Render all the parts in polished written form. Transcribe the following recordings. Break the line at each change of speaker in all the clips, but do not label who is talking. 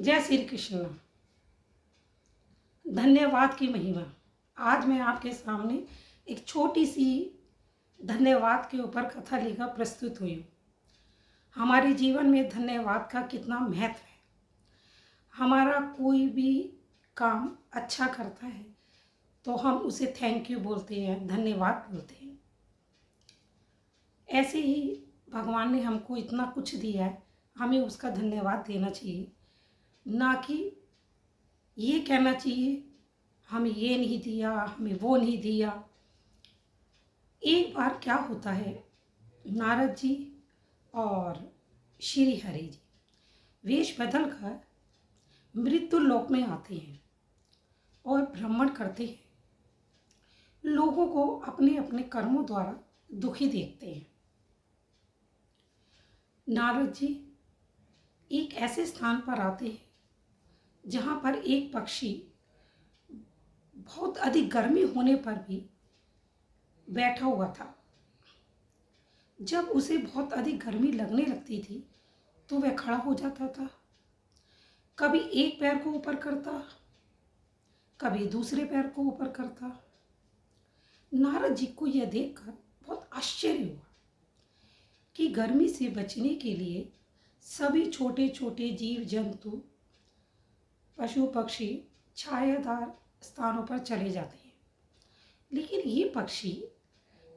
जय श्री कृष्ण। धन्यवाद की महिमा। आज मैं आपके सामने एक छोटी सी धन्यवाद के ऊपर कथा लेकर प्रस्तुत हुई हूँ। हमारे जीवन में धन्यवाद का कितना महत्व है। हमारा कोई भी काम अच्छा करता है तो हम उसे थैंक यू बोलते हैं, धन्यवाद बोलते हैं। ऐसे ही भगवान ने हमको इतना कुछ दिया है, हमें उसका धन्यवाद देना चाहिए, ना कि ये कहना चाहिए हमें ये नहीं दिया, हमें वो नहीं दिया। एक बार क्या होता है, नारद जी और श्री हरि जी वेश बदल कर मृत्यु लोक में आते हैं और भ्रमण करते हैं। लोगों को अपने अपने कर्मों द्वारा दुखी देखते हैं। नारद जी एक ऐसे स्थान पर आते हैं जहाँ पर एक पक्षी बहुत अधिक गर्मी होने पर भी बैठा हुआ था। जब उसे बहुत अधिक गर्मी लगने लगती थी तो वह खड़ा हो जाता था। कभी एक पैर को ऊपर करता, कभी दूसरे पैर को ऊपर करता। नारद जी को यह देखकर बहुत आश्चर्य हुआ कि गर्मी से बचने के लिए सभी छोटे छोटे जीव जंतु, पशु पक्षी छायादार स्थानों पर चले जाते हैं, लेकिन ये पक्षी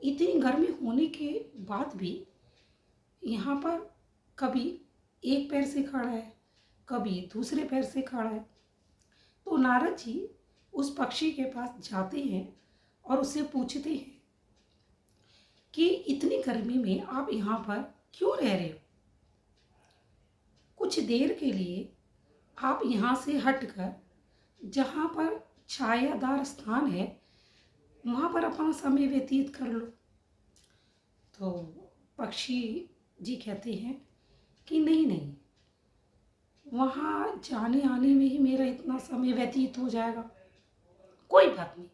इतनी गर्मी होने के बाद भी यहाँ पर कभी एक पैर से खड़ा है, कभी दूसरे पैर से खड़ा है। तो नारद जी उस पक्षी के पास जाते हैं और उससे पूछते हैं कि इतनी गर्मी में आप यहाँ पर क्यों रह रहे हो? कुछ देर के लिए आप यहाँ से हटकर जहाँ पर छायादार स्थान है वहाँ पर अपना समय व्यतीत कर लो। तो पक्षी जी कहते हैं कि नहीं नहीं, वहाँ जाने आने में ही मेरा इतना समय व्यतीत हो जाएगा, कोई बात नहीं,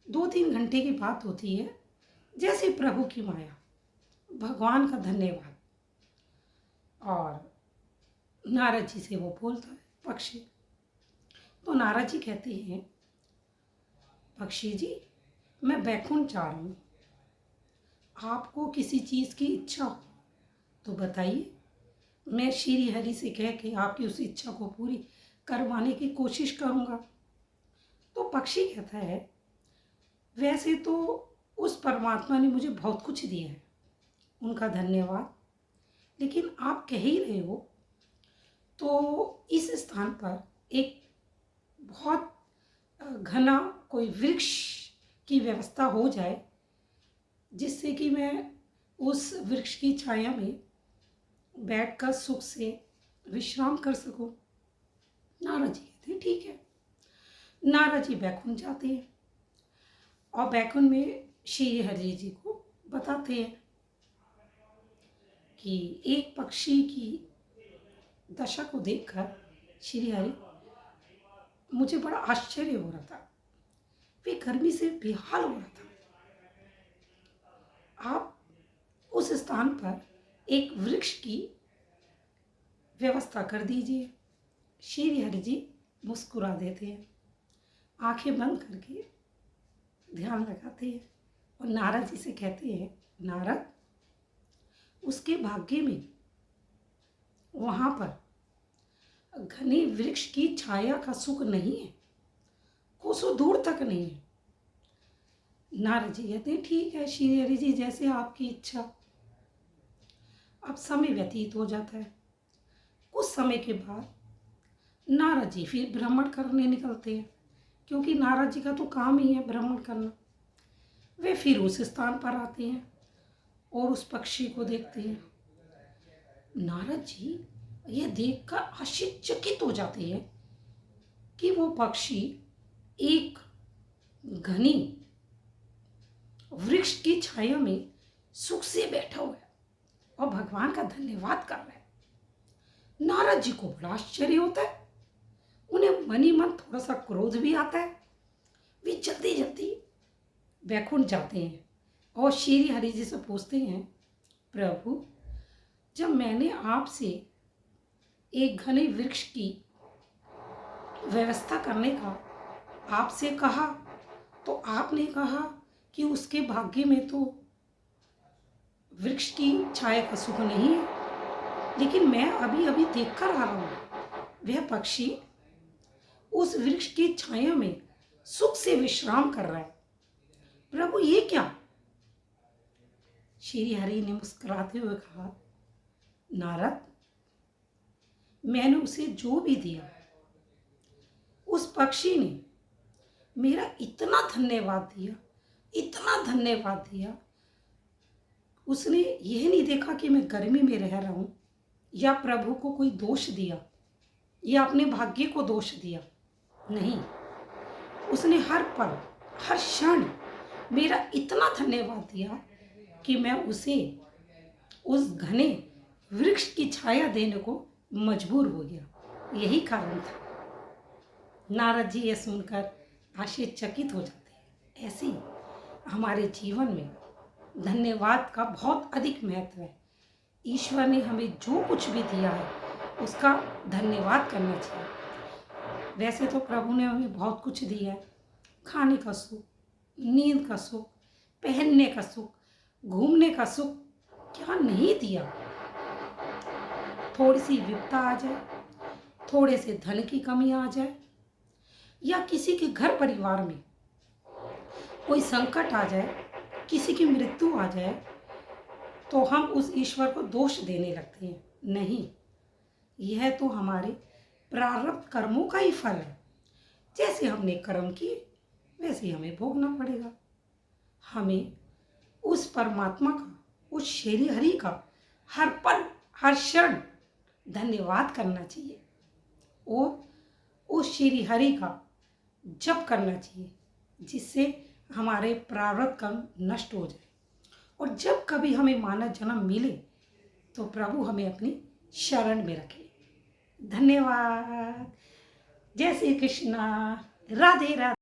2-3 घंटे की बात होती है। जैसे प्रभु की माया, भगवान का धन्यवाद। और नारद जी से वो बोलता है पक्षी। तो नारद जी कहते हैं, पक्षी जी मैं बैकुंठ जा रहा हूँ, आपको किसी चीज़ की इच्छा हो तो बताइए, मैं श्री हरि से कह के आपकी उस इच्छा को पूरी करवाने की कोशिश करूँगा। तो पक्षी कहता है, वैसे तो उस परमात्मा ने मुझे बहुत कुछ दिया है, उनका धन्यवाद, लेकिन आप कह ही रहे हो तो इस स्थान पर एक बहुत घना कोई वृक्ष की व्यवस्था हो जाए, जिससे कि मैं उस वृक्ष की छाया में बैठकर सुख से विश्राम कर सकूं। नारद जी कहते हैं ठीक है। नारद जी बैकुंठ जाते हैं और बैकुंठ में श्री हरि जी को बताते हैं कि एक पक्षी की दशा को देखकर श्री हरि, मुझे बड़ा आश्चर्य हो रहा था, वे गर्मी से बेहाल हो रहा था। आप उस स्थान पर एक वृक्ष की व्यवस्था कर दीजिए। श्री हरि जी मुस्कुरा देते हैं, आंखें बंद करके ध्यान लगाते हैं और नारद जी से कहते हैं, नारद उसके भाग्य में वहाँ पर घने वृक्ष की छाया का सुख नहीं है, कोसों दूर तक नहीं है। नारद जी कहते हैं ठीक है श्री हरि जी, जैसे आपकी इच्छा। अब समय व्यतीत हो जाता है। कुछ समय के बाद नारद जी फिर भ्रमण करने निकलते हैं, क्योंकि नारद जी का तो काम ही है भ्रमण करना। वे फिर उस स्थान पर आते हैं और उस पक्षी को देखते हैं। नारद जी यह देखकर आश्चर्यचकित हो जाते हैं कि वो पक्षी एक घनी वृक्ष की छाया में सुख से बैठा हुआ है और भगवान का धन्यवाद कर रहा है। नारद जी को बड़ा आश्चर्य होता है, उन्हें मन ही मन थोड़ा सा क्रोध भी आता है। वे जल्दी जल्दी बैकुंठ जाते हैं और श्री हरि जी से पूछते हैं, प्रभु जब मैंने आपसे एक घने वृक्ष की व्यवस्था करने का आपसे कहा, तो आपने कहा कि उसके भाग्य में तो वृक्ष की छाया का सुख नहीं है। लेकिन मैं अभी अभी देख कर आ रहा हूँ, वह पक्षी उस वृक्ष की छाया में सुख से विश्राम कर रहा है। प्रभु ये क्या? श्री हरि ने मुस्कुराते हुए कहा, नारद, मैंने उसे जो भी दिया, उस पक्षी ने मेरा इतना धन्यवाद दिया, इतना धन्यवाद दिया। उसने यह नहीं देखा कि मैं गर्मी में रह रहा हूँ या प्रभु को कोई दोष दिया या अपने भाग्य को दोष दिया। नहीं, उसने हर पल, हर क्षण मेरा इतना धन्यवाद दिया कि मैं उसे उस घने वृक्ष की छाया देने को मजबूर हो गया। यही कारण था। नारद जी ये सुनकर आश्चर्यचकित हो जाते हैं। ऐसे ही हमारे जीवन में धन्यवाद का बहुत अधिक महत्व है। ईश्वर ने हमें जो कुछ भी दिया है उसका धन्यवाद करना चाहिए। वैसे तो प्रभु ने हमें बहुत कुछ दिया है, खाने का सुख, नींद का सुख, पहनने का सुख, घूमने का सुख, क्या नहीं दिया। थोड़ी सी विपदा आ जाए, थोड़े से धन की कमी आ जाए या किसी के घर परिवार में कोई संकट आ जाए, किसी की मृत्यु आ जाए, तो हम उस ईश्वर को दोष देने लगते हैं। नहीं, यह तो हमारे प्रारब्ध कर्मों का ही फल है। जैसे हमने कर्म किए वैसे ही हमें भोगना पड़ेगा। हमें उस परमात्मा का, उस श्री हरि का हर पल, हर क्षण धन्यवाद करना चाहिए और उस श्री हरि का जप करना चाहिए, जिससे हमारे प्रारब्ध कर्म नष्ट हो जाए। और जब कभी हमें मानव जन्म मिले तो प्रभु हमें अपनी शरण में रखे। धन्यवाद। जय श्री कृष्णा। राधे राधे।